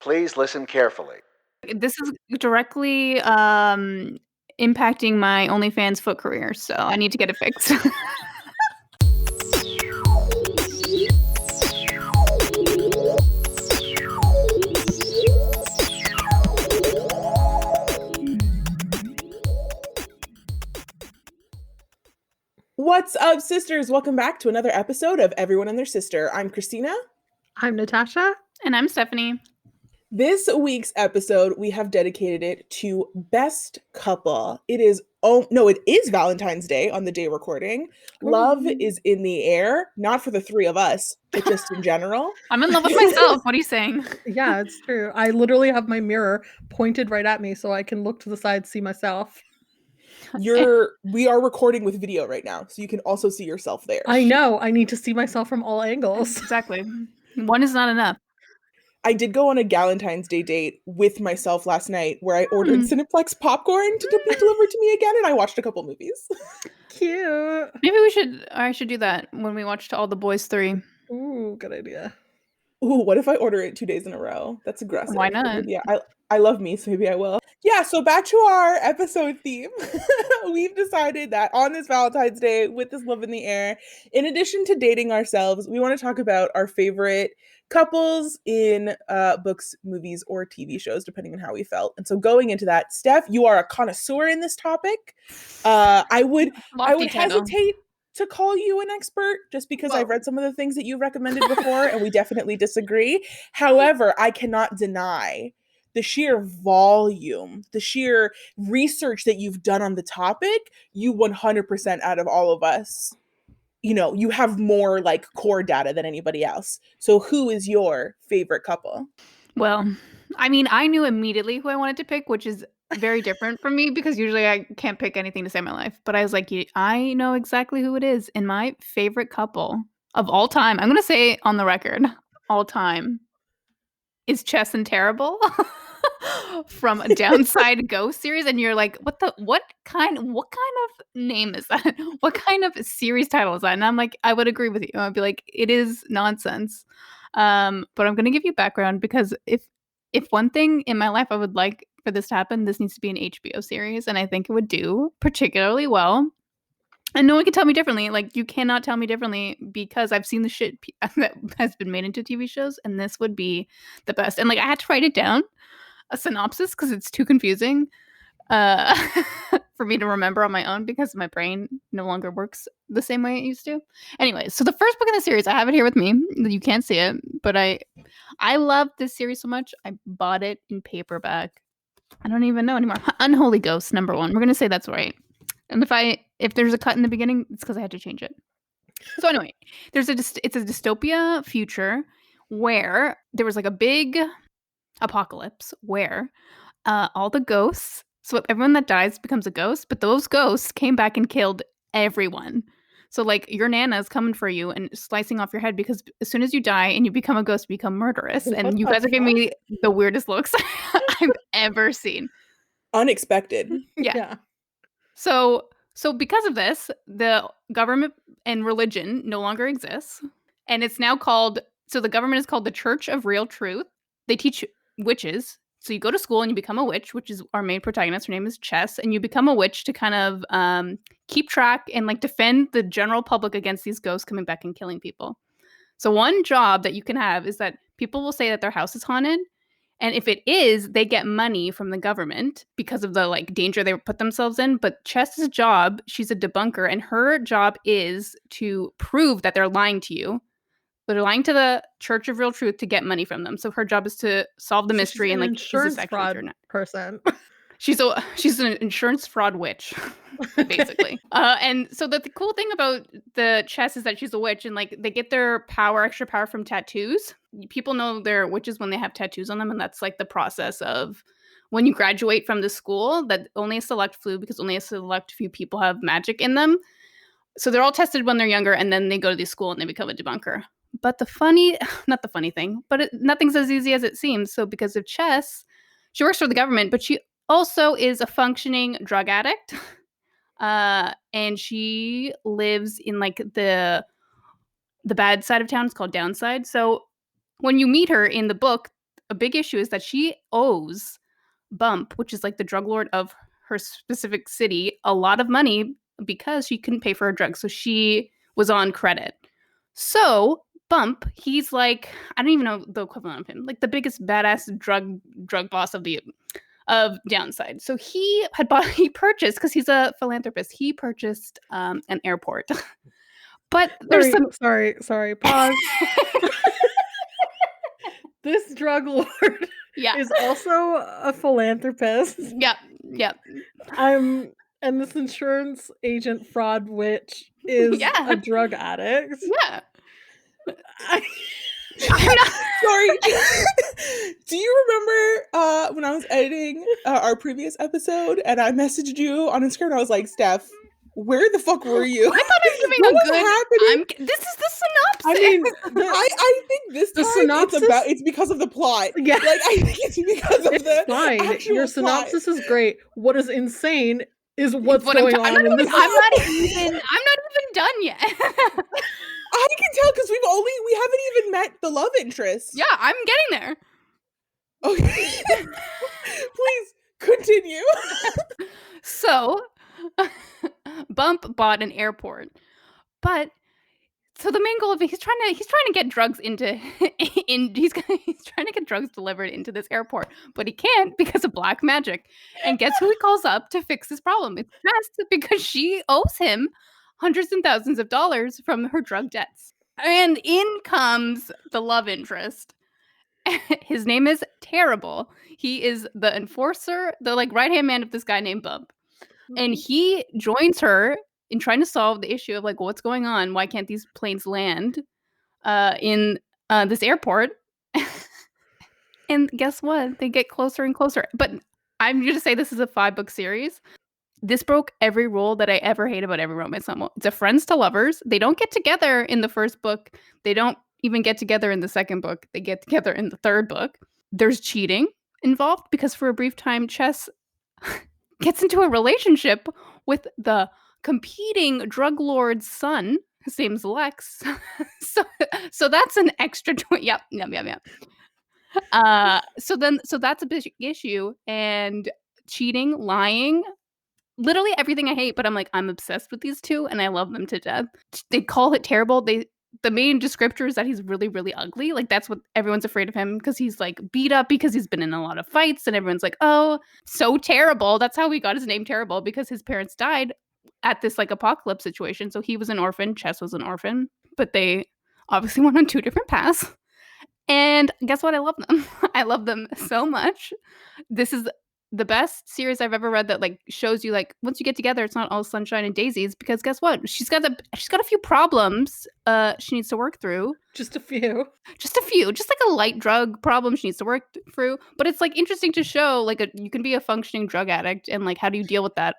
Please listen carefully. This is directly impacting my OnlyFans foot career, so I need to get it fixed. What's up, sisters? Welcome back to another episode of Everyone and Their Sister. I'm Christina. I'm Natasha. And I'm Stephanie. This week's episode, we have dedicated it to Best Couple. It is Valentine's Day on the day recording. Love is in the air, not for the three of us, but just in general. I'm in love with myself. What are you saying? Yeah, it's true. I literally have my mirror pointed right at me so I can look to the side, see myself. We are recording with video right now, so you can also see yourself there. I know. I need to see myself from all angles. Exactly. One is not enough. I did go on a Galentine's Day date with myself last night where I ordered Cineplex popcorn to be delivered to me again, and I watched a couple movies. Cute. Maybe I should do that when we watched All the Boys 3. Ooh, good idea. Ooh, what if I order it 2 days in a row? That's aggressive. Why not? Yeah, I love me, so maybe I will. Yeah, so back to our episode theme. We've decided that on this Valentine's Day, with this love in the air, in addition to dating ourselves, we want to talk about our favorite couples in books, movies, or TV shows, depending on how we felt. And so going into that, Steph, you are a connoisseur in this topic. I would hesitate to call you an expert just because I've read some of the things that you recommended before and we definitely disagree. However, I cannot deny the sheer volume, the sheer research that you've done on the topic. You 100% out of all of us, you have more like core data than anybody else. So who is your favorite couple? Well, I mean, I knew immediately who I wanted to pick, which is very different from me because usually I can't pick anything to say in my life. But I was like, I know exactly who it is. And my favorite couple of all time, I'm going to say on the record, all time, is Chess and Terrible from a Downside Ghost series. And you're like, what kind of name is that? What kind of series title is that? And I'm like, I would agree with you. I'd be like, it is nonsense. But I'm going to give you background because if one thing in my life I would like for this to happen, this needs to be an HBO series, and I think it would do particularly well. And no one can tell me differently. Like, you cannot tell me differently because I've seen the shit that has been made into TV shows, and this would be the best. And like, I had to write it down, a synopsis, because it's too confusing for me to remember on my own because my brain no longer works the same way it used to. Anyway, so the first book in the series, I have it here with me. You can't see it, but I love this series so much. I bought it in paperback. I don't even know anymore. Unholy Ghosts, number 1. We're gonna say that's right. And if there's a cut in the beginning, it's because I had to change it. So anyway, it's a dystopia future where there was like a big apocalypse where all the ghosts, so everyone that dies becomes a ghost, but those ghosts came back and killed everyone. So like your Nana's coming for you and slicing off your head because as soon as you die and you become a ghost, you become murderous. And you guys are giving me the weirdest looks I've ever seen. Unexpected. Yeah. So because of this, the government and religion no longer exists. And it's now called, so the government is called the Church of Real Truth. They teach witches. So you go to school and you become a witch, which is our main protagonist. Her name is Chess. And you become a witch to kind of keep track and like defend the general public against these ghosts coming back and killing people. So one job that you can have is that people will say that their house is haunted. And if it is, they get money from the government because of the like danger they put themselves in. But Chess's job, she's a debunker, and her job is to prove that they're lying to you. They're lying to the Church of Real Truth to get money from them. So her job is to solve the mystery and like insurance fraud person. She's an insurance fraud witch, basically. And so the cool thing about the Chess is that she's a witch, and like they get their extra power from tattoos. People know they're witches when they have tattoos on them, and that's like the process of when you graduate from the school. That only a select few, because only a select few people have magic in them. So they're all tested when they're younger, and then they go to the school and they become a debunker. But not the funny thing, but nothing's as easy as it seems. So because of Chess, she works for the government, but she also is a functioning drug addict. And she lives in like the bad side of town. It's called Downside. So when you meet her in the book, a big issue is that she owes Bump, which is like the drug lord of her specific city, a lot of money because she couldn't pay for her drugs. So she was on credit. So Bump, he's like, I don't even know the equivalent of him, like the biggest badass drug boss of Downside. So he purchased, because he's a philanthropist, he purchased an airport. But there's Sorry. Pause. This drug lord is also a philanthropist. Yep. And this insurance agent fraud witch is a drug addict. Yeah. Sorry. Do you remember when I was editing our previous episode and I messaged you on Instagram and I was like, Steph, where the fuck were you? I thought I was giving a good. This is the synopsis. I mean, I think this time synopsis, it's because of the plot. Yeah, like I think it's because of the fine. Your synopsis plot is great. What is insane is what's going on in this. I'm not even done yet. I can tell because we haven't even met the love interest. Yeah, I'm getting there. Okay. Please continue. So Bump bought an airport, but so the main goal of it, he's trying to get drugs he's trying to get drugs delivered into this airport, but he can't because of black magic. And guess who he calls up to fix this problem? It's Jess, because she owes him hundreds and thousands of dollars from her drug debts. And in comes the love interest. His name is Terrible. He is the enforcer, the like right-hand man of this guy named Bump. And he joins her in trying to solve the issue of like, what's going on? Why can't these planes land in this airport? And guess what? They get closer and closer. But I'm going to say this is a 5-book series. This broke every rule that I ever hate about every romance novel. It's a friends to lovers. They don't get together in the first book. They don't even get together in the second book. They get together in the third book. There's cheating involved because for a brief time, Chess gets into a relationship with the competing drug lord's son. His name's Lex. so that's an extra Yep. So that's a big issue, and cheating, lying, literally everything I hate, but I'm like, I'm obsessed with these two and I love them to death. They call it Terrible. The main descriptor is that he's really, really ugly. Like that's what everyone's afraid of him, because he's like beat up because he's been in a lot of fights, and everyone's like, oh, so terrible. That's how we got his name Terrible, because his parents died at this like apocalypse situation. So he was an orphan, Chess was an orphan, but they obviously went on 2 different paths. And guess what? I love them. I love them so much. This is the best series I've ever read that like shows you like once you get together, it's not all sunshine and daisies, because guess what? She's got a few problems she needs to work through. Just a few. Just like a light drug problem she needs to work through. But it's like interesting to show like you can be a functioning drug addict and like how do you deal with that?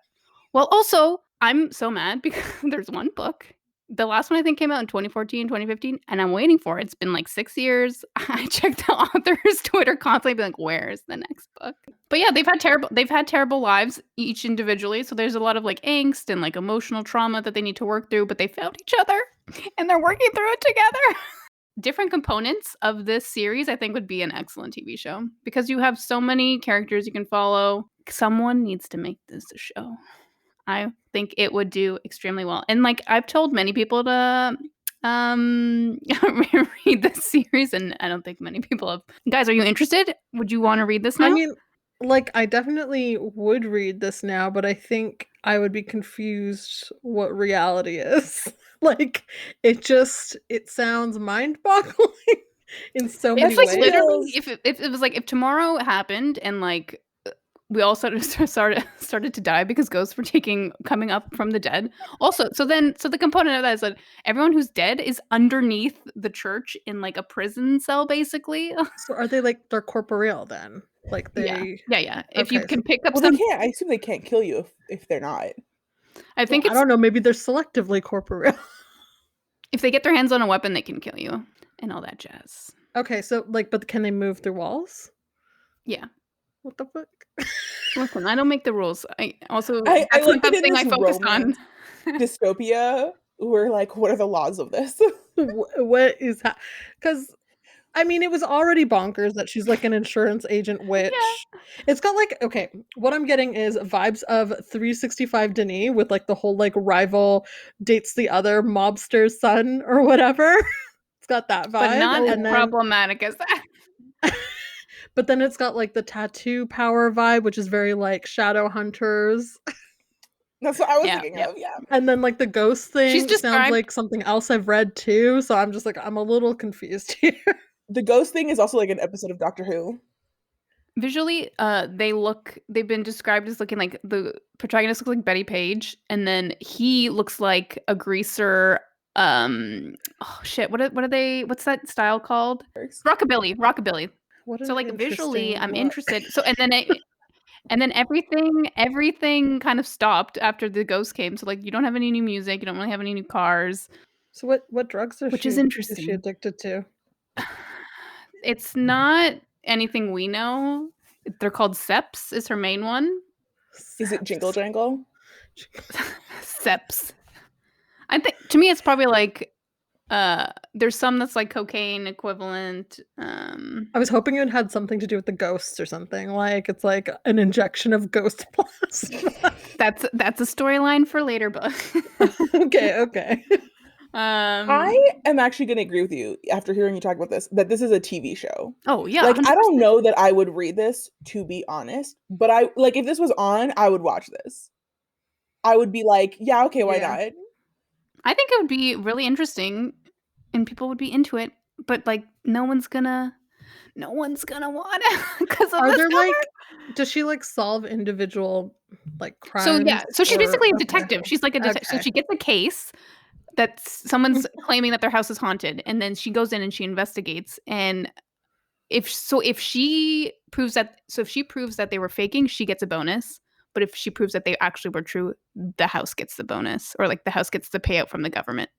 Well, also, I'm so mad because there's one book. The last one I think came out in 2014, 2015, and I'm waiting for it. It's been like 6 years. I checked the author's Twitter constantly, being like, where's the next book? But yeah, they've had terrible lives each individually. So there's a lot of like angst and like emotional trauma that they need to work through, but they found each other and they're working through it together. Different components of this series, I think, would be an excellent TV show because you have so many characters you can follow. Someone needs to make this a show. I think it would do extremely well. And like I've told many people to read this series, and I don't think many people have. Guys, are you interested? Would you want to read this now? I mean, like I definitely would read this now, but I think I would be confused what reality is. Like it sounds mind-boggling in so many ways. Literally, if it was like if tomorrow happened and like we all started to die because ghosts were coming up from the dead. Also, so the component of that is that everyone who's dead is underneath the church in like a prison cell, basically. So are they like they're corporeal then? Like they yeah. If you can pick up they can't. I assume they can't kill you if they're not. I think I don't know. Maybe they're selectively corporeal. If they get their hands on a weapon, they can kill you and all that jazz. Okay, so like, but can they move through walls? Yeah. What the fuck? Listen, I don't make the rules. I like the thing I focus on. Dystopia. We're like, what are the laws of this? What is that? Because I mean, it was already bonkers that she's like an insurance agent witch. It's got like, okay, what I'm getting is vibes of 365 Denis with like the whole like rival dates the other mobster's son or whatever. It's got that But vibe. not as And then, problematic as that. but then it's got like the tattoo power vibe, which is very like shadow hunters. That's what I was Yeah, thinking yeah. of. Yeah. And then like the ghost She's thing sounds described like something else I've read too. So I'm just like, I'm a little confused here. The ghost thing is also like an episode of Doctor Who. visually, they've been described as looking like the protagonist looks like Betty Page, and then he looks like a greaser. Oh shit, what's that style called? Rockabilly. What So an like visually, interesting I'm look. interested. So and then everything kind of stopped after the ghost came. So like you don't have any new music, you don't really have any new cars, So what drugs which is is she interesting. addicted to? It's not anything we know. They're called Seps is her main one. Is it Jingle Jangle? Seps. I think to me it's probably like there's some that's like cocaine equivalent. I was hoping it had something to do with the ghosts or something. Like it's like an injection of ghost plasma. That's a storyline for later book. Okay. I am actually going to agree with you after hearing you talk about this that this is a TV show. Oh yeah, Like 100%. I don't know that I would read this, to be honest, but I like if this was on, I would watch this. I would be like, yeah, okay, why Yeah. not? I think it would be really interesting and people would be into it, but like no one's gonna want it because of Are this there cover. like does she like solve individual like crimes? So yeah, so she's or- basically a okay. detective. She's like a detective. So Okay. she gets a case that someone's claiming that their house is haunted, and then she goes in and she investigates. And if she proves that they were faking, she gets a bonus. But if she proves that they actually were true, the house gets the bonus, or like the house gets the payout from the government.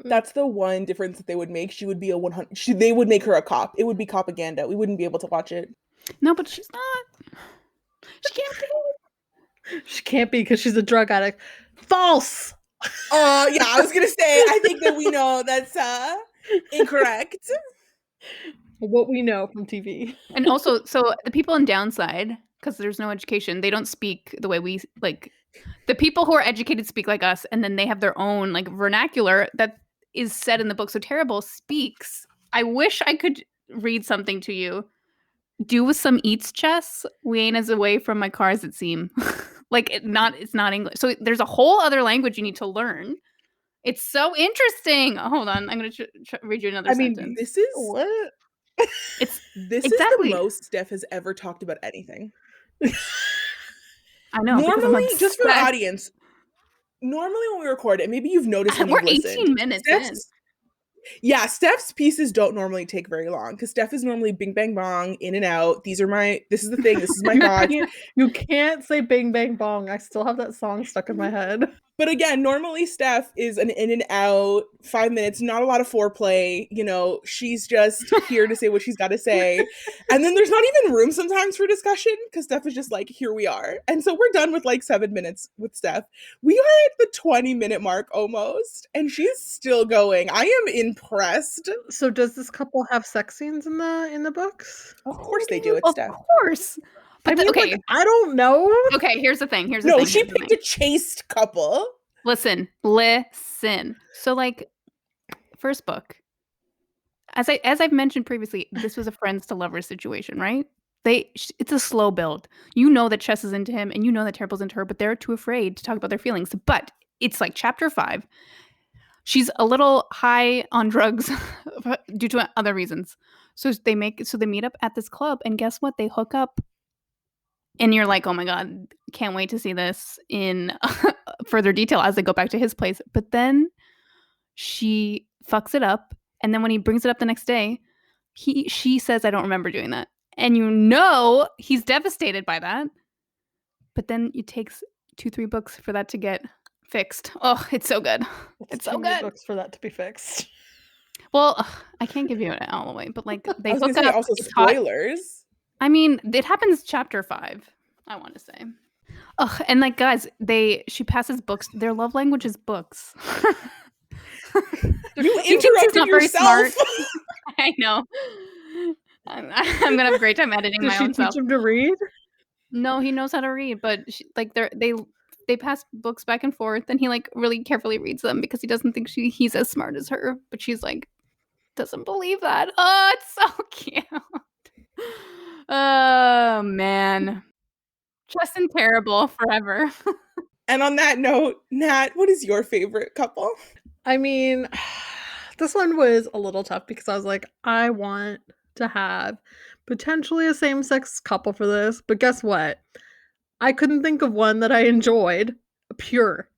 That's the one difference that they would make. She would be a 100. They would make her a cop. It would be propaganda. We wouldn't be able to watch it. No, but she's not. She can't be. She can't be because she's a drug addict. False. Yeah, I was gonna say. I think that we know that's incorrect. What we know from TV. And also, so the people in Downside, because there's no education, they don't speak the way we like. The people who are educated speak like us, and then they have their own like vernacular that is said in the book. So Terrible speaks. I wish I could read something to you. Do with some eats chess. We ain't as away from my car as it seem. Like it's not English. So there's a whole other language you need to learn. It's so interesting. Oh, hold on, I'm gonna read you another I mean, sentence. this is What? It's this exactly. is the most Steph has ever talked about anything. I know. because I'm Normally, just for the obsessed. audience, normally when we record it, maybe you've noticed when We're you've 18 listened. minutes in. Steph's pieces don't normally take very long because Steph is normally bing bang bong, in and out. This is the thing, this is my thoughts. You can't say bing bang bong. I still have that song stuck in my head. But again, normally Steph is an in and out, 5 minutes, not a lot of foreplay. You know, she's just here to say what she's got to say. And then there's not even room sometimes for discussion because Steph is just like, here we are. And so we're done with like 7 minutes with Steph. We are at the 20-minute mark almost, and she's still going. I am impressed. So does this couple have sex scenes in the books? Of course they do. It's Of Steph. course. But I mean, okay. like, I don't know. Okay, here's the thing. No, she picked a chaste couple. Listen. So like first book. As I've mentioned previously, this was a friends to lovers situation, right? It's a slow build. You know that Chess is into him and you know that Terrible's into her, but they're too afraid to talk about their feelings. But it's like chapter 5. She's a little high on drugs due to other reasons. So they meet up at this club, and guess what? They hook up. And you're like, oh my God, can't wait to see this in further detail as they go back to his place. But then she fucks it up. And then when he brings it up the next day, she says, I don't remember doing that. And you know he's devastated by that. But then it takes 2-3 books for that to get fixed. Oh, it's so good. It's so good. Books for that to be fixed. Well, I can't give you it all the way, but like they hook Say up. also it's hot. spoilers. I mean, it happens chapter 5, I want to say. Oh, and like guys, she passes books. Their love language is books. You He thinks he's interrupted not very yourself. smart. I know. I'm gonna have a great time editing Did my she own teach self. him to read? No, he knows how to read, but like they pass books back and forth, and he like really carefully reads them because he doesn't think he's as smart as her. But she's like doesn't believe that. Oh, it's so cute. Oh man, Justin terrible forever. And on that note, Nat, what is your favorite couple? I mean, this one was a little tough because I was like, I want to have potentially a same-sex couple for this, but guess what? I couldn't think of one that I enjoyed pure.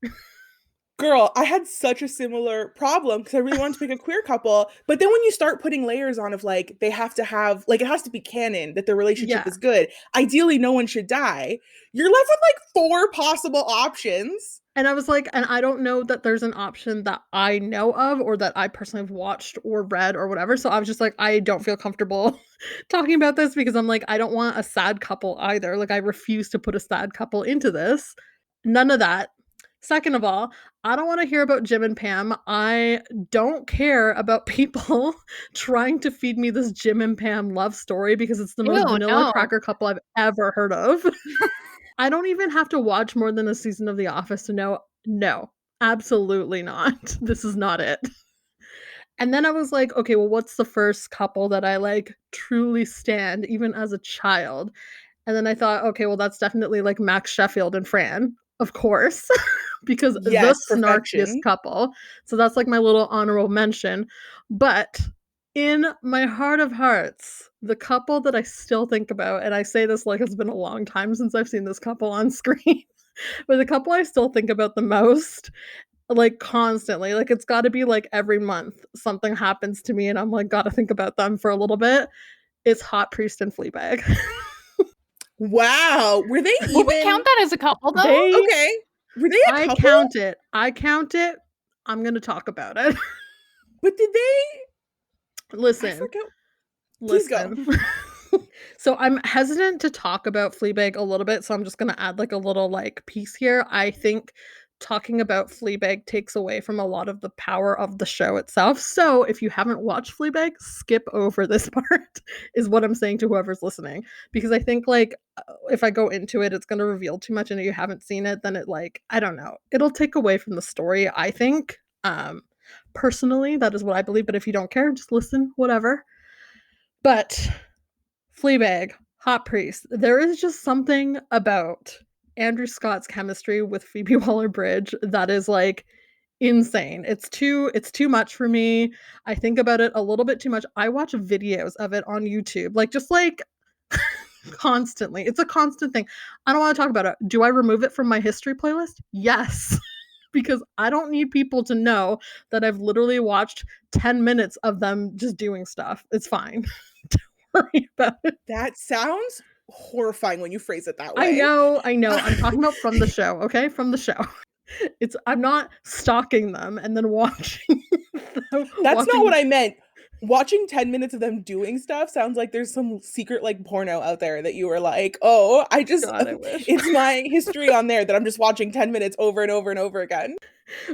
Girl, I had such a similar problem because I really wanted to pick a queer couple. But then when you start putting layers on of like, they have to have, like, it has to be canon that their relationship Yeah. is good. Ideally, no one should die. You're left with like 4 possible options. And I was like, and I don't know that there's an option that I know of or that I personally have watched or read or whatever. So I was just like, I don't feel comfortable talking about this because I'm like, I don't want a sad couple either. Like, I refuse to put a sad couple into this. None of that. Second of all, I don't want to hear about Jim and Pam. I don't care about people trying to feed me this Jim and Pam love story because it's the most Ew, vanilla no. cracker couple I've ever heard of. I don't even have to watch more than a season of The Office to know, no, absolutely not. This is not it. And then I was like, okay, well, what's the first couple that I like truly stand, even as a child? And then I thought, okay, well, that's definitely like Max Sheffield and Fran, of course, because the Yes, snarkiest perfection. couple. So that's like my little honorable mention. But in my heart of hearts, the couple that I still think about, and I say this like it's been a long time since I've seen this couple on screen, but the couple I still think about the most, like constantly, like it's got to be like every month something happens to me and I'm like, gotta think about them for a little bit. It's Hot Priest and Fleabag. Wow. Were they Would we even count that as a couple though? They okay? Were they a I couple? count it. I count it. I'm gonna talk about it. But did they? I Listen, forget. Please go. listen. So I'm hesitant to talk about Fleabag a little bit, so I'm just gonna add like a little like piece here. I think talking about Fleabag takes away from a lot of the power of the show itself. So if you haven't watched Fleabag, skip over this part, is what I'm saying to whoever's listening. Because I think like if I go into it, it's gonna reveal too much, and if you haven't seen it, then it like, I don't know. It'll take away from the story, I think. Personally, that is what I believe. But if you don't care, just listen, whatever. But Fleabag, Hot Priest. There is just something about Andrew Scott's chemistry with Phoebe Waller-Bridge that is like insane. It's too much for me. I think about it a little bit too much. I watch videos of it on YouTube, like just like constantly. It's a constant thing. I don't want to talk about it. Do I remove it from my history playlist? Yes. Because I don't need people to know that I've literally watched 10 minutes of them just doing stuff. It's fine. Don't worry about it. That sounds horrifying when you phrase it that I way. know, I know. I'm talking about from the show, okay? From the show. It's I'm not stalking them and then watching That's not what watching I meant. Watching 10 minutes of them doing stuff sounds like there's some secret like porno out there that you were like, oh, I just, God, I wish. it's my history on there that I'm just watching 10 minutes over and over and over again.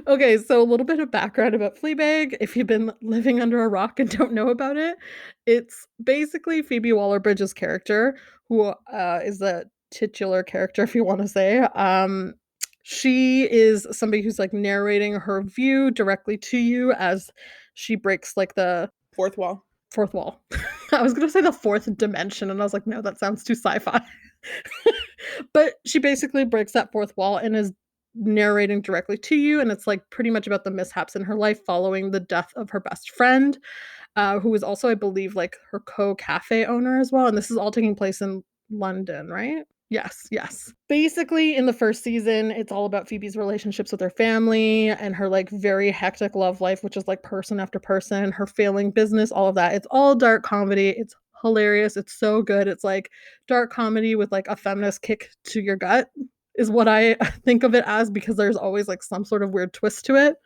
Okay, so a little bit of background about Fleabag. If you've been living under a rock and don't know about it, it's basically Phoebe Waller-Bridge's character, who is the titular character, if you want to say. She is somebody who's like narrating her view directly to you as she breaks like the Fourth wall. fourth wall. I was gonna say the fourth dimension, and I was like, no, that sounds too sci-fi. But she basically breaks that fourth wall and is narrating directly to you, and it's like pretty much about the mishaps in her life following the death of her best friend, who is also, I believe, like her co-cafe owner as well. And this is all taking place in London, right? Yes, yes. Basically, in the first season, it's all about Phoebe's relationships with her family and her like very hectic love life, which is like person after person, her failing business, all of that. It's all dark comedy. It's hilarious. It's so good. It's like dark comedy with like a feminist kick to your gut, is what I think of it as, because there's always like some sort of weird twist to it.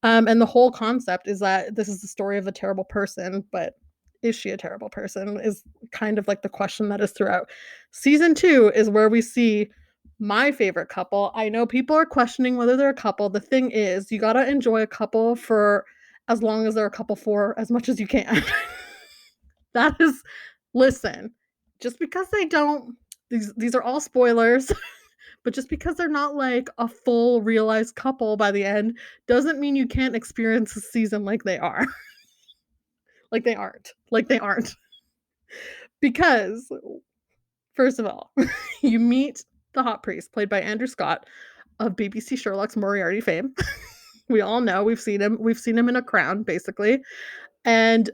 And the whole concept is that this is the story of a terrible person, but is she a terrible person? Is kind of like the question that is throughout. Season 2 is where we see My favorite couple. I know people are questioning whether they're a couple. The thing is, you gotta enjoy a couple for as long as they're a couple for as much as you can. That is, listen, just because they don't, these are all spoilers, but just because they're not like a full realized couple by the end doesn't mean you can't experience the season like they are. Like they aren't. Like they aren't. Because, first of all, you meet the hot priest, played by Andrew Scott of BBC Sherlock's Moriarty fame. We all know, we've seen him. We've seen him in A Crown, basically. And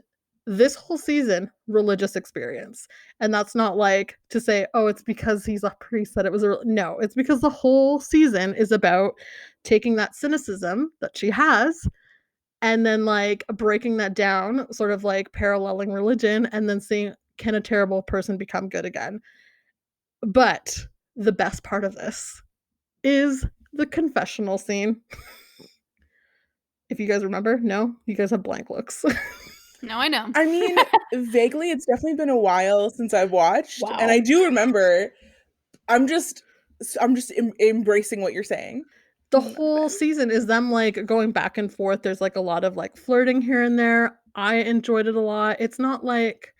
this whole season, religious experience. And that's not like to say, oh, it's because he's a priest that it was no, it's because the whole season is about taking that cynicism that she has and then like breaking that down, sort of like paralleling religion, and then seeing, can a terrible person become good again? But the best part of this is the confessional scene. If you guys remember, no, you guys have blank looks. No, I know. I mean, vaguely, it's definitely been a while since I've watched, Wow. and I do remember. I'm just embracing what you're saying. The whole season is them like going back and forth. There's like a lot of like flirting here and there. I enjoyed it a lot. It's not like,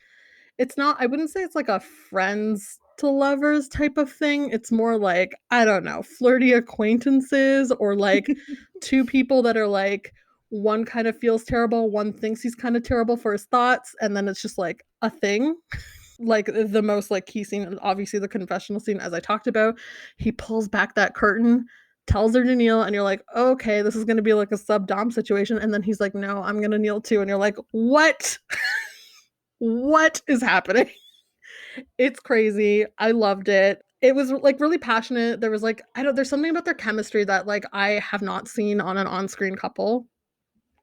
it's not, I wouldn't say it's like a friends to lovers type of thing. It's more like, I don't know, flirty acquaintances, or like two people that are like, one kind of feels terrible, one thinks he's kind of terrible for his thoughts, and then it's just like a thing. Like the most like key scene, obviously the confessional scene, as I talked about. He pulls back that curtain, tells her to kneel, and you're like, okay, this is going to be like a sub dom situation. And then he's like, no, I'm going to kneel too. And you're like, what? What is happening? It's crazy. I loved it. It was like really passionate. There was like, I don't, there's something about their chemistry that like I have not seen on an on-screen couple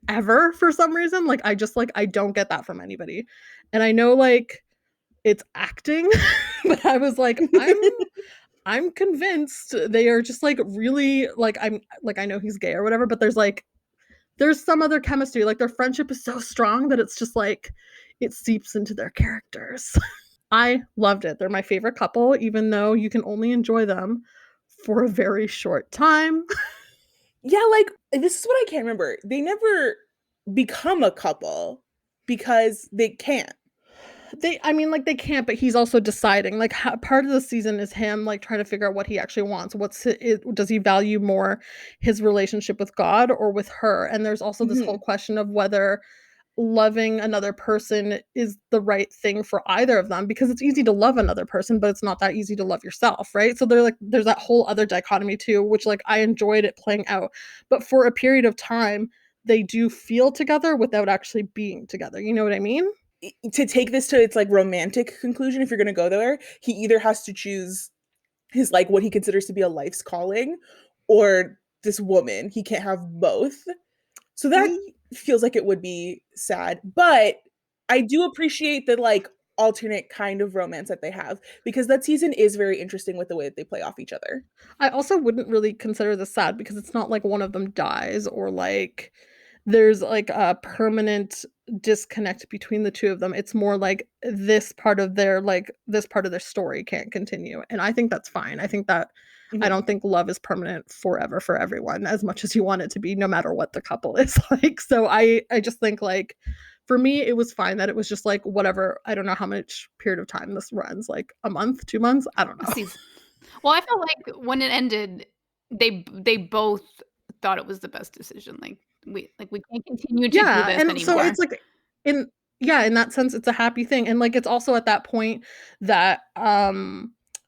ever for some reason. Like I just like, I don't get that from anybody. And I know like it's acting, but I was like, I'm convinced they are just like really like, I'm like, I know he's gay or whatever, but there's some other chemistry. Like their friendship is so strong that it's just like it seeps into their characters. I loved it. They're my favorite couple, even though you can only enjoy them for a very short time. Yeah, like this is what I can't remember. They never become a couple because they can't. I mean, like they can't, but he's also deciding. Like part of the season is him like trying to figure out what he actually wants. Does he value more his relationship with God or with her? And there's also this whole Mhm. question of whether loving another person is the right thing for either of them, because it's easy to love another person, but it's not that easy to love yourself, right? So they're like, there's that whole other dichotomy too, which like I enjoyed it playing out. But for a period of time, they do feel together without actually being together. You know what I mean? To take this to its like romantic conclusion, if you're going to go there, he either has to choose his like what he considers to be a life's calling or this woman. He can't have both. So that feels like it would be sad, but I do appreciate the like alternate kind of romance that they have, because that season is very interesting with the way that they play off each other. I also wouldn't really consider this sad because it's not like one of them dies or like there's like a permanent disconnect between the two of them. It's more like this part of their story can't continue. And I think that's fine. I think that I Mhm. don't think love is permanent forever for everyone as much as you want it to be, no matter what the couple is like. So I just think like for me it was fine that it was just like whatever. I don't know how much period of time this runs, like a month, 2 months, I don't know. Season. Well, I felt like when it ended, they both thought it was the best decision. Like we can't continue to do Yeah, this and so anymore. it's like in yeah, in that sense, it's a happy thing, and, like, it's also at that point that,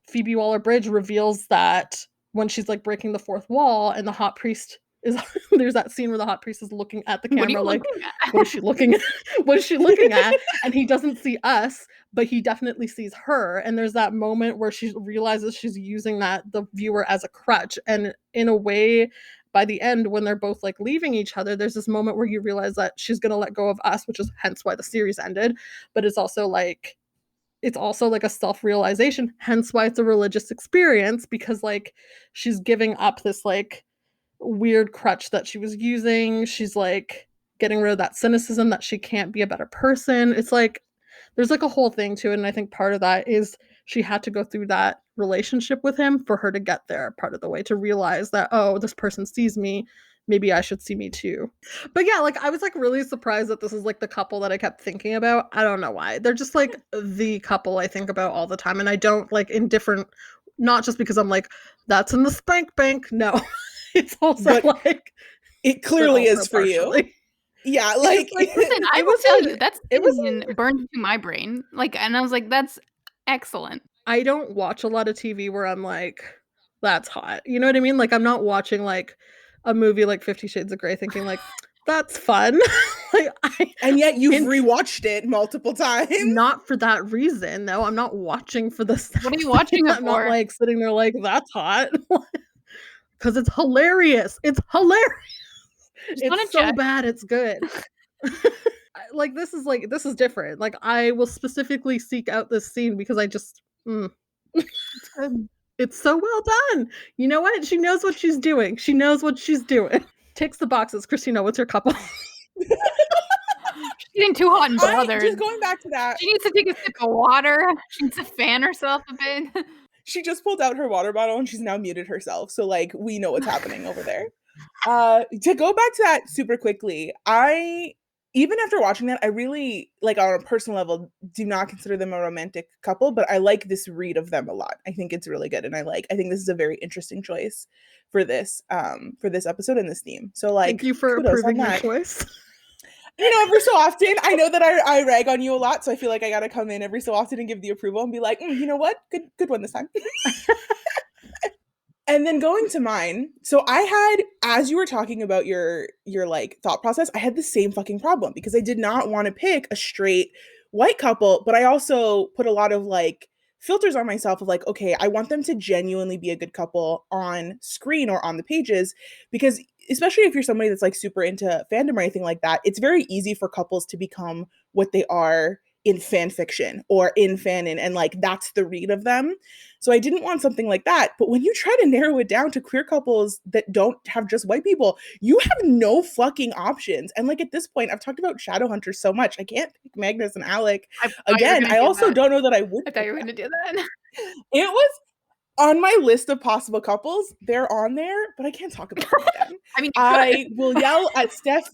Phoebe Waller-Bridge reveals that when she's, like, breaking the fourth wall and the hot priest is there's that scene where the hot priest is looking at the What are camera you like, looking "What is at? she looking at? What is she looking at?" And he doesn't see us, but he definitely sees her, and there's that moment where she realizes she's using the viewer as a crutch, and in a way, by the end when they're both like leaving each other, there's this moment where you realize that she's going to let go of us, which is hence why the series ended. But it's also like a self-realization, hence why it's a religious experience, because like she's giving up this like weird crutch that she was using. She's like getting rid of that cynicism that she can't be a better person. It's like there's like a whole thing to it, and I think part of that is she had to go through that relationship with him for her to get there part of the way, to realize that, oh, this person sees me, maybe I should see me too. But yeah, like I was like really surprised that this is like the couple that I kept thinking about. I don't know why. They're just like the couple I think about all the time, and I don't like in different, not just because I'm like that's in the spank bank. No. It's also But like it clearly is for partially. you. Yeah, like, like Listen, I it will was tell like you, that's it was burned into my brain. Like, and I was like, that's excellent. I don't watch a lot of TV where I'm like, that's hot. You know what I mean? Like I'm not watching like a movie like 50 Shades of Grey thinking like, that's fun. like and yet you've and rewatched it multiple times. not for that reason though. I'm not watching for the sex. What are you watching it I'm not for? like sitting there like, that's hot. Because it's hilarious. It's hilarious. Just wanna It's so check. bad, it's good. Like this is different. Like I will specifically seek out this scene because I just It's good. it's so well done. You know what? She knows what she's doing. She knows what she's doing. Ticks the boxes. Christina, what's your couple? She's getting too hot and bothered. Just going back to that, She needs to take a sip of water. She needs to fan herself a bit. she just pulled out her water bottle and she's now muted herself. So like we know what's happening over there. To go back to that super quickly, I even after watching that, I really like on a personal level do not consider them a romantic couple, but I like this read of them a lot. I think it's really good, and I think this is a very interesting choice for this episode and this theme. So like, Thank you for kudos on approving your that. choice. You know, every so often, I know that I rag on you a lot, so I feel like I gotta come in every so often and give the approval and be like, you know what, good one this time. And then going to mine, so I had, as you were talking about your like thought process, I had the same fucking problem because I did not want to pick a straight white couple, but I also put a lot of like filters on myself of like, okay, I want them to genuinely be a good couple on screen or on the pages, because especially if you're somebody that's like super into fandom or anything like that, it's very easy for couples to become what they are in fan fiction or in fanon, and like that's the read of them. So I didn't want something like that. But when you try to narrow it down to queer couples that don't have just white people, you have no fucking options. And like at this point, I've talked about Shadowhunters so much, I can't pick Magnus and Alec again. I also don't know that I would. I thought you were gonna do that. It was on my list of possible couples. They're on there, but I can't talk about them again. I mean, I will yell at Steph.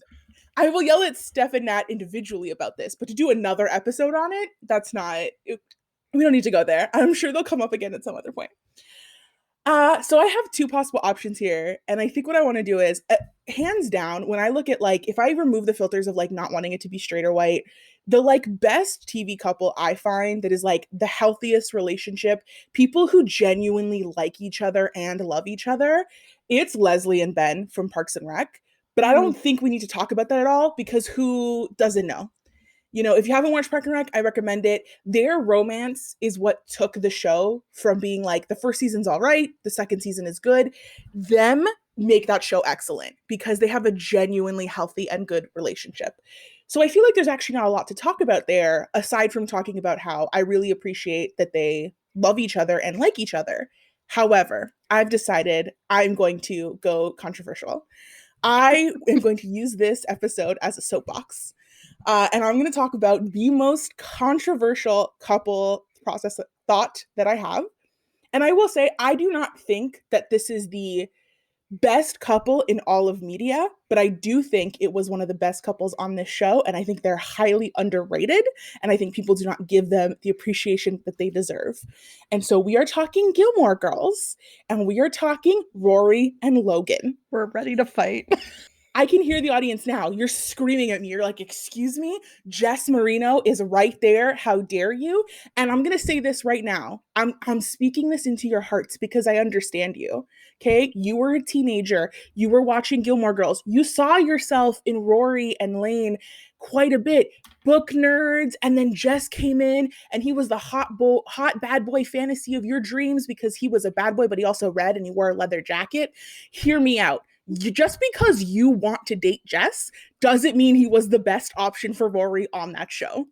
I will yell at Steph and Nat individually about this, but to do another episode on it, that's not. We don't need to go there. I'm sure they'll come up again at some other point. So I have two possible options here, and I think what I want to do is, hands down, when I look at like, if I remove the filters of like not wanting it to be straight or white, the like best TV couple I find that is like the healthiest relationship, people who genuinely like each other and love each other, it's Leslie and Ben from Parks and Rec. But I don't think we need to talk about that at all, because who doesn't know? You know, if you haven't watched Parks and Rec, I recommend it. Their romance is what took the show from being like the first season's all right, the second season is good. Them make that show excellent because they have a genuinely healthy and good relationship. So I feel like there's actually not a lot to talk about there, aside from talking about how I really appreciate that they love each other and like each other. However, I've decided I'm going to go controversial. I am going to use this episode as a soapbox. And I'm going to talk about the most controversial couple process thought that I have. And I will say, I do not think that this is the best couple in all of media, but I do think it was one of the best couples on this show. And I think they're highly underrated. And I think people do not give them the appreciation that they deserve. And so we are talking Gilmore Girls, and we are talking Rory and Logan. We're ready to fight. I can hear the audience now. You're screaming at me. You're like, excuse me? Jess Marino is right there. How dare you? And I'm going to say this right now. I'm speaking this into your hearts because I understand you. Okay? You were a teenager. You were watching Gilmore Girls. You saw yourself in Rory and Lane quite a bit. Book nerds. And then Jess came in and he was the hot bad boy fantasy of your dreams because he was a bad boy, but he also read and he wore a leather jacket. Hear me out. Just because you want to date Jess doesn't mean he was the best option for Rory on that show.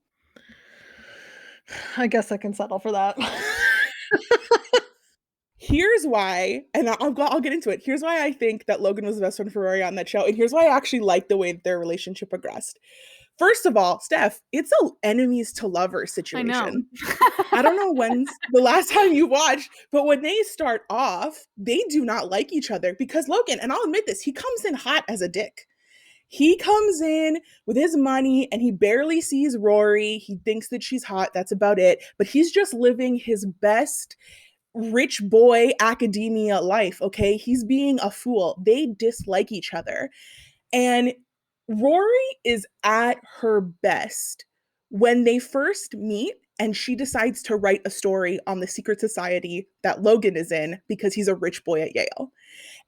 I guess I can settle for that. Here's why, and I'll get into it. Here's why I think that Logan was the best one for Rory on that show, and here's why I actually like the way that their relationship progressed. First of all, Steph, it's a enemies to lovers I know. situation. I don't know when's the last time you watched, but when they start off, they do not like each other because Logan, and I'll admit this, he comes in hot as a dick. He comes in with his money and he barely sees Rory. He thinks that she's hot. That's about it. But he's just living his best rich boy academia life, okay? He's being a fool. They dislike each other. And Rory is at her best when they first meet and she decides to write a story on the secret society that Logan is in because he's a rich boy at Yale.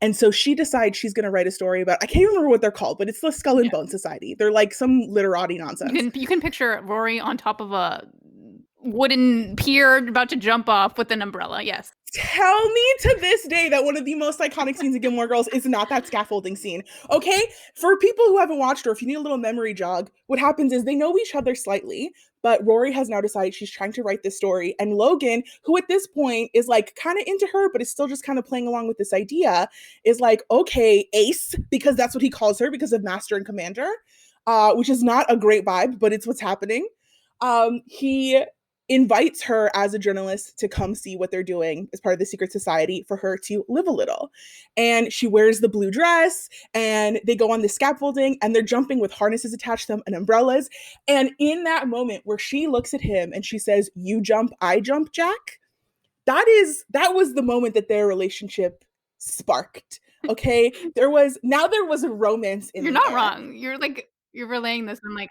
And so she decides she's going to write a story about, I can't remember what they're called, but it's the Skull and Bone Society. They're like some literati nonsense. You can picture Rory on top of a wooden pier about to jump off with an umbrella. Yes. Tell me to this day that one of the most iconic scenes in Gilmore Girls is not that scaffolding scene. Okay? For people who haven't watched, or if you need a little memory jog, what happens is they know each other slightly, but Rory has now decided she's trying to write this story. And Logan, who at this point is like kind of into her, but is still just kind of playing along with this idea, is like, okay, Ace, because that's what he calls her because of Master and Commander, which is not a great vibe, but it's what's happening. He invites her as a journalist to come see what they're doing as part of the secret society for her to live a little. And she wears the blue dress and they go on the scaffolding and they're jumping with harnesses attached to them and umbrellas. And in that moment where she looks at him and she says, "You jump, I jump, Jack," that was the moment that their relationship sparked. Okay? There was a romance in You're the not air. wrong. You're relaying this. I'm like,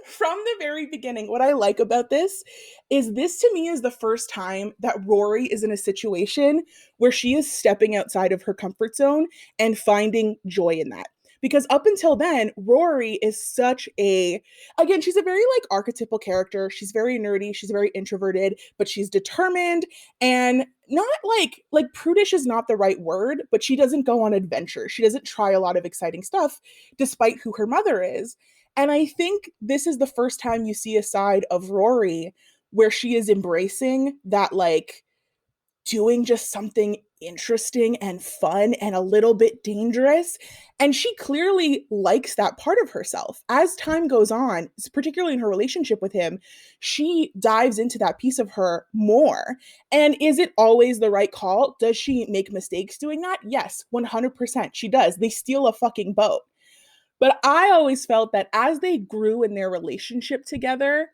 From the very beginning, what I like about this is this to me is the first time that Rory is in a situation where she is stepping outside of her comfort zone and finding joy in that. Because up until then, Rory is again, she's a very like archetypal character. She's very nerdy, she's very introverted, but she's determined and not like prudish is not the right word, but she doesn't go on adventures. She doesn't try a lot of exciting stuff despite who her mother is. And I think this is the first time you see a side of Rory where she is embracing that, like, doing just something interesting and fun and a little bit dangerous. And she clearly likes that part of herself. As time goes on, particularly in her relationship with him, she dives into that piece of her more. And is it always the right call? Does she make mistakes doing that? Yes, 100% she does. They steal a fucking boat. But I always felt that as they grew in their relationship together,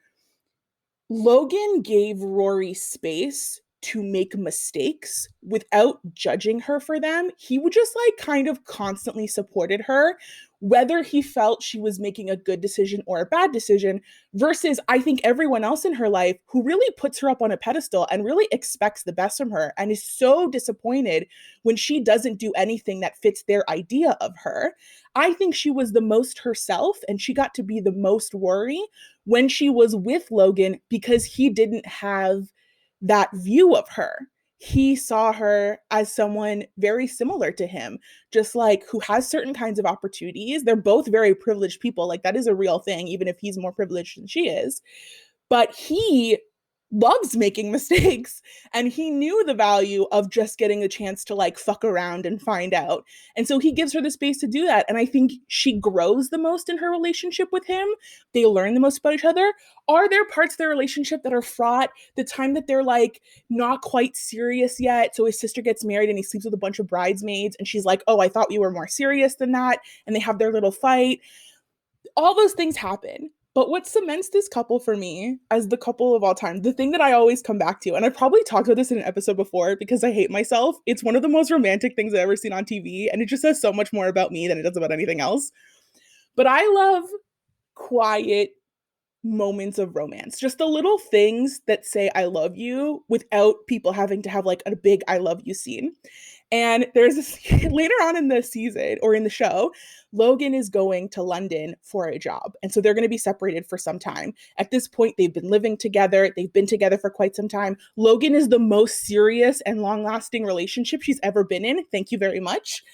Logan gave Rory space to make mistakes without judging her for them. He would just like kind of constantly supported her, whether he felt she was making a good decision or a bad decision, versus I think everyone else in her life who really puts her up on a pedestal and really expects the best from her and is so disappointed when she doesn't do anything that fits their idea of her. I think she was the most herself and she got to be the most Rory when she was with Logan because he didn't have that view of her. He saw her as someone very similar to him, just like who has certain kinds of opportunities. They're both very privileged people. Like that is a real thing, even if he's more privileged than she is. But he loves making mistakes and he knew the value of just getting a chance to like fuck around and find out. And so he gives her the space to do that. And I think she grows the most in her relationship with him. They learn the most about each other. Are there parts of their relationship that are fraught? The time that they're like not quite serious yet. So his sister gets married and he sleeps with a bunch of bridesmaids and she's like, "Oh, I thought we were more serious than that." And they have their little fight. All those things happen. But what cements this couple for me as the couple of all time, the thing that I always come back to, and I probably talked about this in an episode before because I hate myself, it's one of the most romantic things I've ever seen on TV, and it just says so much more about me than it does about anything else. But I love quiet moments of romance, just the little things that say I love you without people having to have like a big I love you scene. And there's this later on in the season or in the show, Logan is going to London for a job. And so they're going to be separated for some time. At this point, they've been living together. They've been together for quite some time. Logan is the most serious and long lasting relationship she's ever been in. Thank you very much.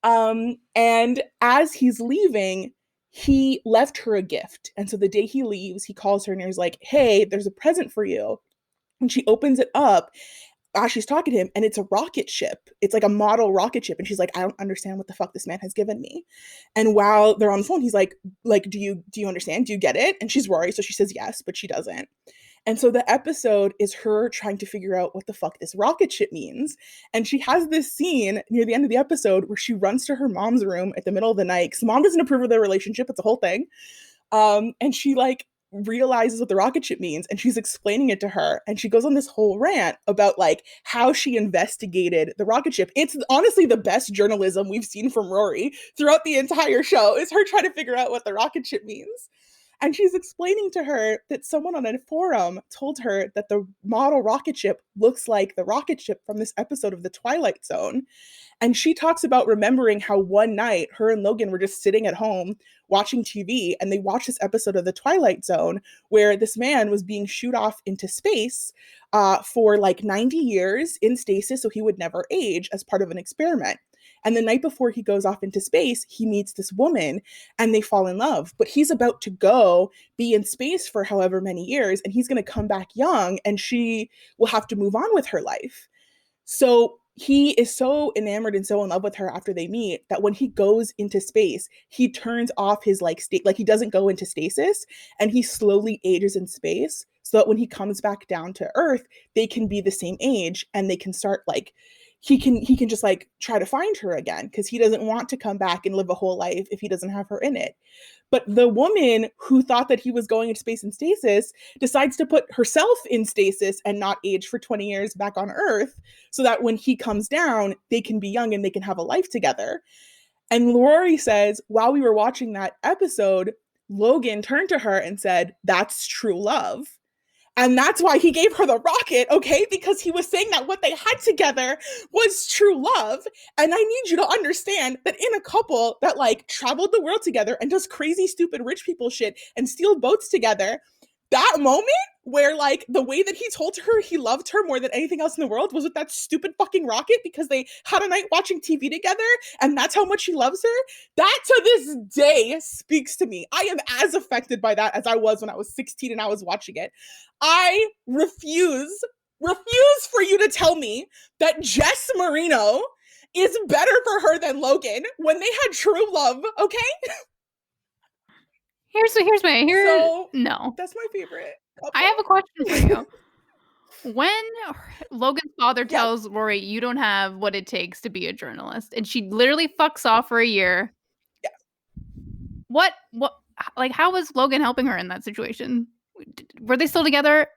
And as he's leaving, he left her a gift. And so the day he leaves, he calls her and he's like, "Hey, there's a present for you." And she opens it up as she's talking to him, and it's a rocket ship. It's like a model rocket ship. And she's like, I don't understand what the fuck this man has given me. And while they're on the phone, he's like, do you understand? Do you get it? And she's Rory, so she says yes, but she doesn't. And so the episode is her trying to figure out what the fuck this rocket ship means. And she has this scene near the end of the episode where she runs to her mom's room at the middle of the night because mom doesn't approve of their relationship. It's a whole thing. And she like realizes what the rocket ship means, and she's explaining it to her, and she goes on this whole rant about like how she investigated the rocket ship. It's honestly the best journalism we've seen from Rory throughout the entire show, is her trying to figure out what the rocket ship means. And she's explaining to her that someone on a forum told her that the model rocket ship looks like the rocket ship from this episode of The Twilight Zone. And she talks about remembering how one night her and Logan were just sitting at home watching TV, and they watched this episode of The Twilight Zone where this man was being shooed off into space for like 90 years in stasis so he would never age as part of an experiment. And the night before he goes off into space, he meets this woman and they fall in love. But he's about to go be in space for however many years, and he's going to come back young, and she will have to move on with her life. So he is so enamored and so in love with her after they meet that when he goes into space, he turns off his like state, like he doesn't go into stasis, and he slowly ages in space so that when he comes back down to Earth, they can be the same age and they can start like he can just like try to find her again because he doesn't want to come back and live a whole life if he doesn't have her in it. But the woman who thought that he was going into space in stasis decides to put herself in stasis and not age for 20 years back on Earth so that when he comes down, they can be young and they can have a life together. And Rory says, while we were watching that episode, Logan turned to her and said, "That's true love." And that's why he gave her the rocket, okay? Because he was saying that what they had together was true love. And I need you to understand that in a couple that like traveled the world together and does crazy, stupid rich people shit and steal boats together, that moment where like the way that he told her he loved her more than anything else in the world was with that stupid fucking rocket because they had a night watching TV together and that's how much he loves her. That to this day speaks to me. I am as affected by that as I was when I was 16 and I was watching it. I refuse for you to tell me that Jess Marino is better for her than Logan when they had true love, okay? So no. That's my favorite. I have a question for you. When Logan's father tells Rory, you don't have what it takes to be a journalist, and she literally fucks off for a year. Yeah. What, like, how was Logan helping her in that situation? Were they still together?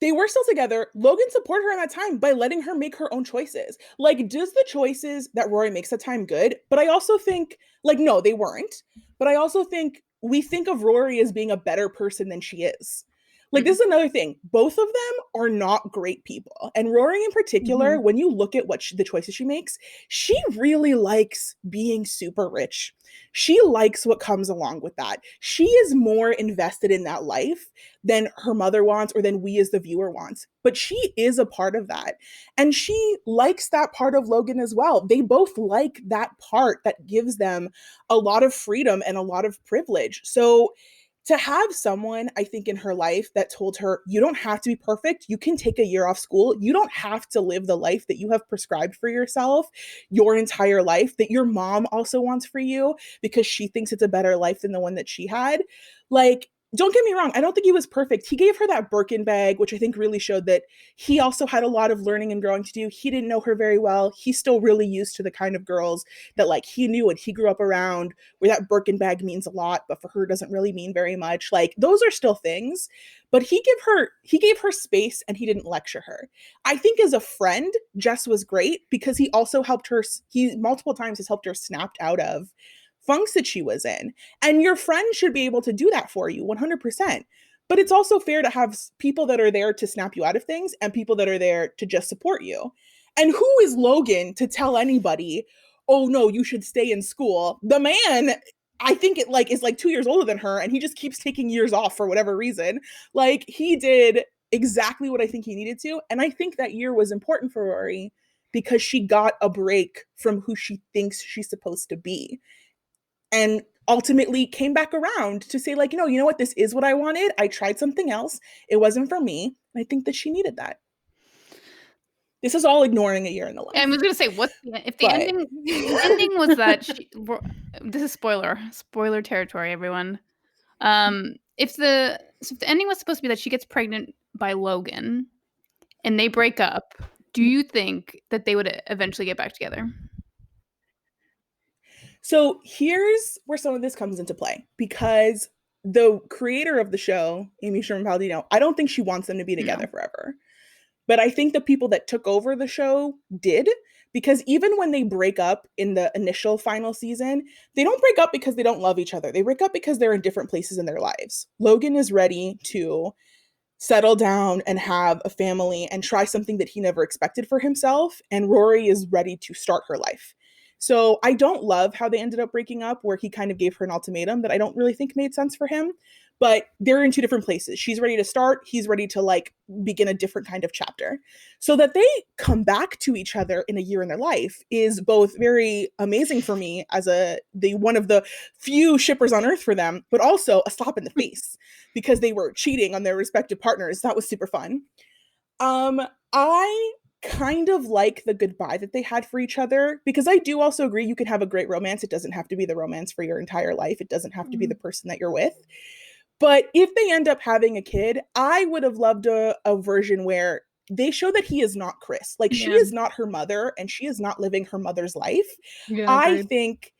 They were still together. Logan supported her in that time by letting her make her own choices. Like, does the choices that Rory makes at time good? But I also think, like, no, they weren't. But I also think we think of Rory as being a better person than she is. Like, this is another thing. Both of them are not great people. And Rory in particular, when you look at what the choices she makes, she really likes being super rich. She likes what comes along with that. She is more invested in that life than her mother wants or than we as the viewer wants. But she is a part of that. And she likes that part of Logan as well. They both like that part that gives them a lot of freedom and a lot of privilege. So to have someone, I think, in her life that told her, you don't have to be perfect. You can take a year off school. You don't have to live the life that you have prescribed for yourself your entire life, that your mom also wants for you because she thinks it's a better life than the one that she had. Like, don't get me wrong. I don't think he was perfect. He gave her that Birkin bag, which I think really showed that he also had a lot of learning and growing to do. He didn't know her very well. He's still really used to the kind of girls that like he knew and he grew up around where that Birkin bag means a lot, but for her doesn't really mean very much. Like those are still things, but he gave her space and he didn't lecture her. I think as a friend, Jess was great because he also helped her. He multiple times has helped her snapped out of funks that she was in. And your friend should be able to do that for you 100%. But it's also fair to have people that are there to snap you out of things and people that are there to just support you. And who is Logan to tell anybody, oh no, you should stay in school? The man, I think it like is like 2 years older than her and he just keeps taking years off for whatever reason. Like he did exactly what I think he needed to. And I think that year was important for Rory because she got a break from who she thinks she's supposed to be. And ultimately came back around to say like, you know what, this is what I wanted. I tried something else. It wasn't for me. And I think that she needed that. This is all ignoring A Year in the I Life. was gonna say, what's if the But ending was that this is spoiler territory, everyone. If the ending was supposed to be that she gets pregnant by Logan and they break up, do you think that they would eventually get back together? so here's where some of this comes into play, because the creator of the show, Amy Sherman Palladino, I don't think she wants them to be together No. forever. But I think the people that took over the show did, because even when they break up in the initial final season, they don't break up because they don't love each other. They break up because they're in different places in their lives. Logan is ready to settle down and have a family and try something that he never expected for himself. And Rory is ready to start her life. So I don't love how they ended up breaking up, where he kind of gave her an ultimatum that I don't really think made sense for him. But they're in two different places. She's ready to start, he's ready to like begin a different kind of chapter. So that they come back to each other in A Year in Their Life is both very amazing for me as the one of the few shippers on earth for them, but also a slap in the face because they were cheating on their respective partners. That was super fun. I kind of like the goodbye that they had for each other, because I do also agree you can have a great romance. It doesn't have to be the romance for your entire life. It doesn't have to be the person that you're with. But if they end up having a kid, I would have loved a version where they show that he is not Chris. Like, she Yeah. is not her mother and she is not living her mother's life. Yeah, I agreed. think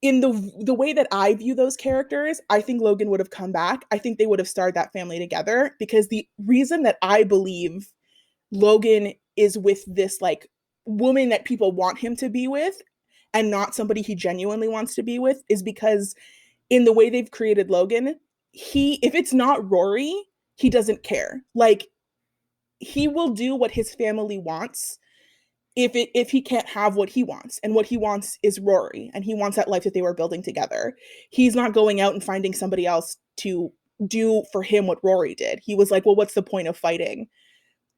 in the way that I view those characters, I think Logan would have come back. I think they would have started that family together, because the reason that I believe Logan is with this like woman that people want him to be with and not somebody he genuinely wants to be with is because in the way they've created Logan, if it's not Rory, he doesn't care. Like, he will do what his family wants if he can't have what he wants, and what he wants is Rory, and he wants that life that they were building together. He's not going out and finding somebody else to do for him what Rory did. He was like, well, what's the point of fighting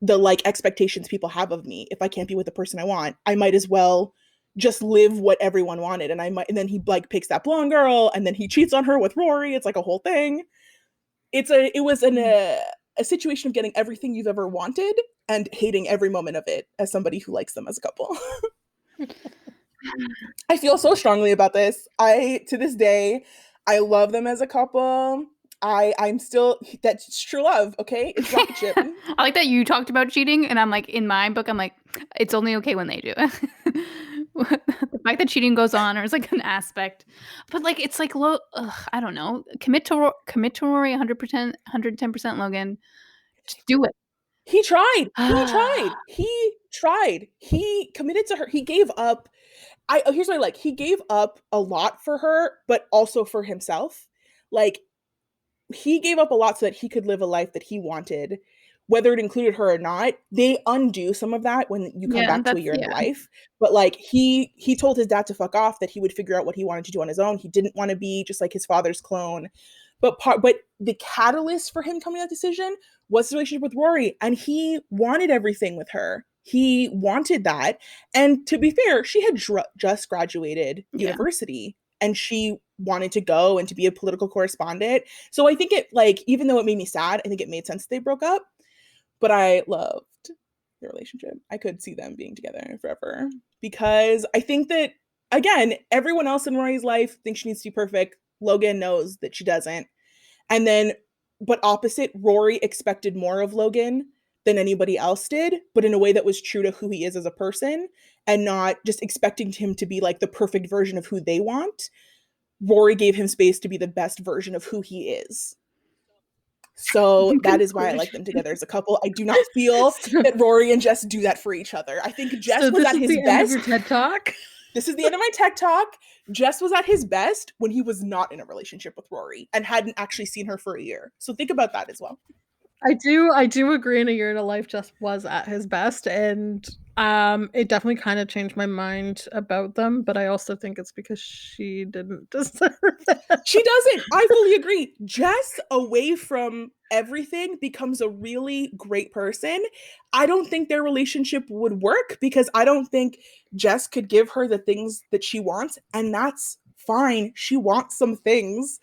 the like expectations people have of me? If I can't be with the person I want, I might as well just live what everyone wanted. And then he like picks that blonde girl and then he cheats on her with Rory. It's like a whole thing. It was a situation of getting everything you've ever wanted and hating every moment of it as somebody who likes them as a couple. I feel so strongly about this. To this day, I love them as a couple. I'm still, that's true love, okay? It's rocket ship. I like that you talked about cheating, and I'm like, in my book, I'm like, it's only okay when they do. The fact that cheating goes on, or is like an aspect, but like it's like I don't know. Commit to Rory 100%, 110%, Logan. Just do it. He tried. He tried. He tried. He committed to her. He gave up. Here's what I like. He gave up a lot for her, but also for himself. Like, he gave up a lot so that he could live a life that he wanted, whether it included her or not. They undo some of that when you come Yeah, back to A Year in the yeah. Life. But like, he told his dad to fuck off, that he would figure out what he wanted to do on his own. He didn't want to be just like his father's clone. But the catalyst for him coming to that decision was his relationship with Rory, and he wanted everything with her. He wanted that. And to be fair, she had just graduated Yeah. university and she wanted to go and to be a political correspondent. So I think it, like, even though it made me sad, I think it made sense they broke up. But I loved their relationship. I could see them being together forever, because I think that, again, everyone else in Rory's life thinks she needs to be perfect. Logan knows that she doesn't. And then, but opposite, Rory expected more of Logan than anybody else did, but in a way that was true to who he is as a person, and not just expecting him to be like the perfect version of who they want. Rory gave him space to be the best version of who he is. So that is why I like them together as a couple. I do not feel that Rory and Jess do that for each other. I think Jess was at his the best. End of your TED Talk? This is the end of my tech talk. Jess was at his best when he was not in a relationship with Rory and hadn't actually seen her for a year. So think about that as well. I do agree. In A Year in a Life, Jess was at his best, and it definitely kind of changed my mind about them. But I also think it's because she didn't deserve it. She doesn't. I fully agree. Jess, away from everything, becomes a really great person. I don't think their relationship would work, because I don't think Jess could give her the things that she wants, and that's fine. She wants some things.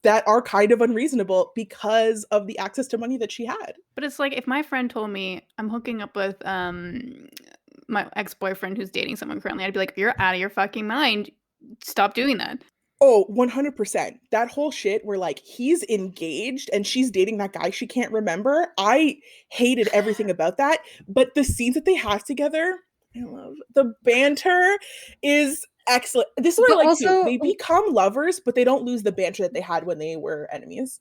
that are kind of unreasonable because of the access to money that she had. But it's like if my friend told me I'm hooking up with my ex-boyfriend who's dating someone currently, I'd be like, "You're out of your fucking mind. Stop doing that." Oh, 100%. That whole shit where like he's engaged and she's dating that guy she can't remember. I hated everything about that. But the scenes that they have together, I love. The banter is excellent. This is what I But like too. also, They become lovers, but they don't lose the banter that they had when they were enemies.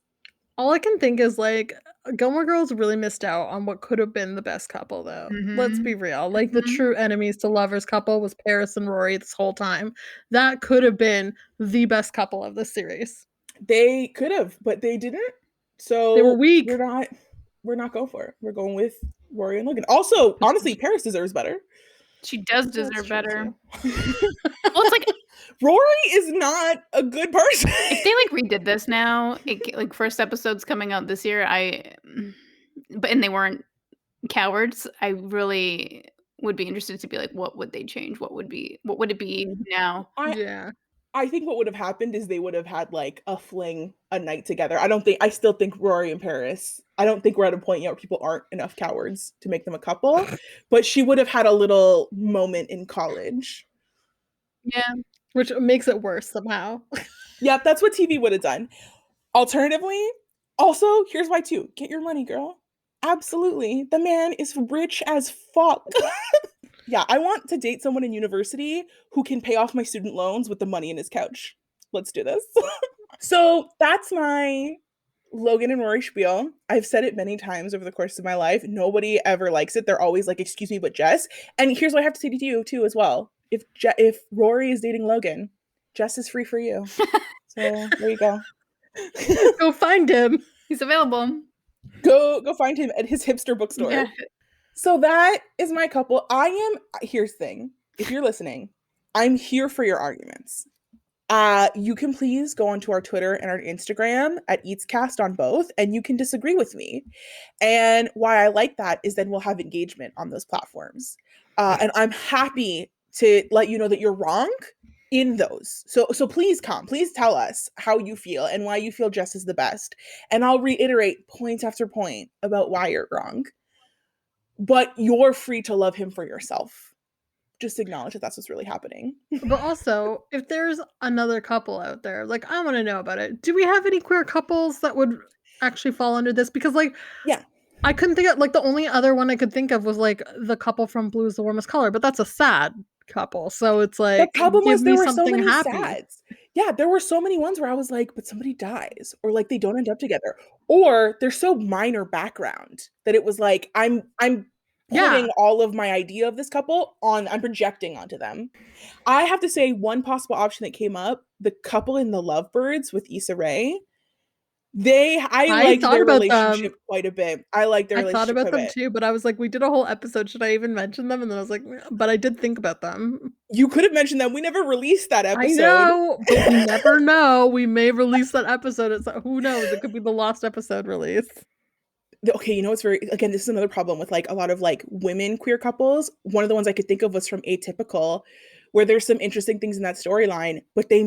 all I can think is, like, Gilmore Girls really missed out on what could have been the best couple, though. Let's be Mhm. real. Like, the Mhm. true enemies to lovers couple was Paris and Rory this whole time. That could have been the best couple of the series. They could have, but they didn't. They were So weak. we're not going for it. We're going with Rory and Logan. Also, honestly, Paris deserves better. She does That's deserve true better. too. Well, it's like Rory is not a good person. if they like redid this now, like first episode's coming out this year, and they weren't cowards, I really would be interested to be like, what would they change? What would it be now? I Yeah. I think what would have happened is they would have had like a fling a night together. I still think Rory and Paris. I don't think we're at a point yet where people aren't enough cowards to make them a couple, but she would have had a little moment in college. Yeah. Which makes it worse somehow. Yep, that's what TV would have done. Alternatively, also, here's why too. Get your money, girl. Absolutely. The man is rich as fuck. Yeah, I want to date someone in university who can pay off my student loans with the money in his couch. Let's do this. So that's my Logan and Rory spiel. I've said it many times over the course of my life. Nobody ever likes it. They're always like, "Excuse me, but Jess." And here's what I have to say to you too, as well. If Rory is dating Logan, Jess is free for you. So there you go. Go find him. He's available. Go find him at his hipster bookstore. Yeah. So that is my couple. Here's the thing. If you're listening, I'm here for your arguments. You can please go onto our Twitter and our Instagram at EatsCast on both, and you can disagree with me. And why I like that is then we'll have engagement on those platforms. And I'm happy to let you know that you're wrong in those. So please please tell us how you feel and why you feel Jess is the best. And I'll reiterate point after point about why you're wrong. But you're free to love him for yourself. Just acknowledge that that's what's really happening. But also, if there's another couple out there, like, I want to know about it. Do we have any queer couples that would actually fall under this? Because, like, Yeah. I couldn't think of, like, the only other one I could think of was, like, the couple from Blue is the Warmest Color, but that's a sad couple. So it's The like, problem give was there me were so something many happy. sads. Yeah, there were so many ones where I was like, but somebody dies, or like they don't end up together, or they're so minor background that it was like I'm Yeah. putting all of my idea of this couple on, I'm projecting onto them. I have to say one possible option that came up, the couple in the Lovebirds with Issa Rae. I I liked thought their about them. relationship quite a bit. I liked their I thought relationship about quite a them bit. too, but I was like, we did a whole episode. Should I even mention them? And then I was like, but I did think about them. You could have mentioned them. We never released that I episode. know, but we never know. We may release that episode. It's like, who knows? It could be the lost episode release. Okay, you know what's very, again, this is another problem with like a lot of like women queer couples. One of the ones I could think of was from Atypical, where there's some interesting things in that storyline, but they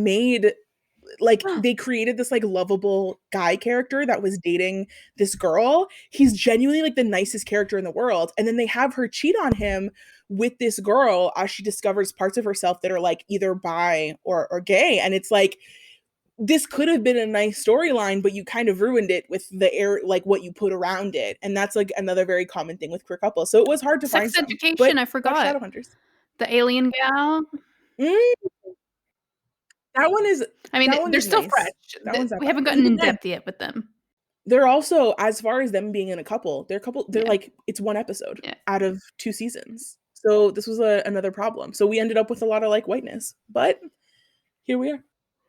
created this like lovable guy character that was dating this girl. He's genuinely like the nicest character in the world, and then they have her cheat on him with this girl as she discovers parts of herself that are like either bi or gay. And it's like, this could have been a nice storyline, but you kind of ruined it with the air, like what you put around it. And that's like another very common thing with queer couples. So it was hard to find Sex some, Education, but I watch forgot. Shadowhunters. The alien gal. Mm, that one is I mean, that one they're is still nice. fresh. That one's not We bad. haven't gotten Even in then, depth yet with them. they're also, as far as them being in a couple, they're Yeah. like, it's one episode Yeah. out of 2 seasons. So this was another problem. So we ended up with a lot of like whiteness, but here we are.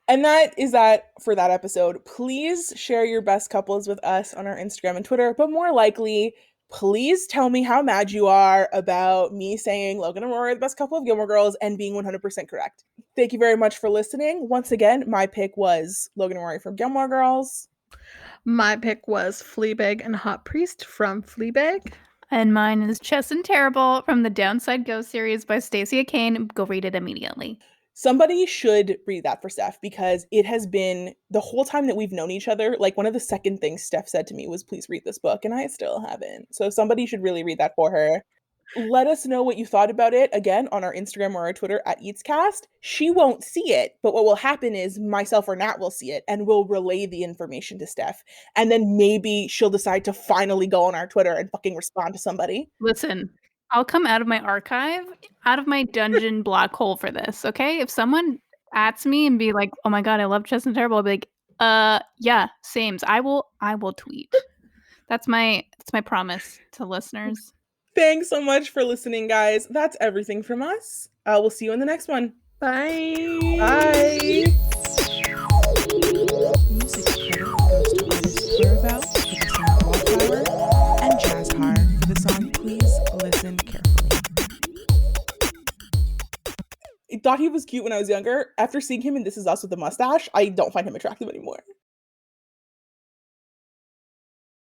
And that is that for that episode. Please share your best couples with us on our Instagram and Twitter, but more likely, please tell me how mad you are about me saying Logan and Rory are the best couple of Gilmore Girls and being 100% correct. Thank you very much for listening. Once again, my pick was Logan and Rory from Gilmore Girls. My pick was Fleabag and Hot Priest from Fleabag. And mine is Chess and Terrible from the Downside Go series by Stacey Kane. Go read it immediately. Somebody should read that for Steph because it has been the whole time that we've known each other. Like one of the second things Steph said to me was, please read this book. And I still haven't. So somebody should really read that for her. Let us know what you thought about it again on our Instagram or our Twitter at EatsCast. She won't see it, but what will happen is myself or Nat will see it and we'll relay the information to Steph. And then maybe she'll decide to finally go on our Twitter and fucking respond to somebody. Listen, I'll come out of my archive, out of my dungeon black hole for this, okay? If someone ats me and be like, "Oh my god, I love Chestnut Terrible," I'll be like, yeah, sames. I will tweet. That's my promise to listeners. Thanks so much for listening, guys. That's everything from us. We'll see you in the next one. Bye. Bye. Music credit goes to artist Pluribel for the song Wallflower and Jazz Har for the song Please Listen Carefully. I thought he was cute when I was younger. After seeing him in This Is Us with the mustache, I don't find him attractive anymore.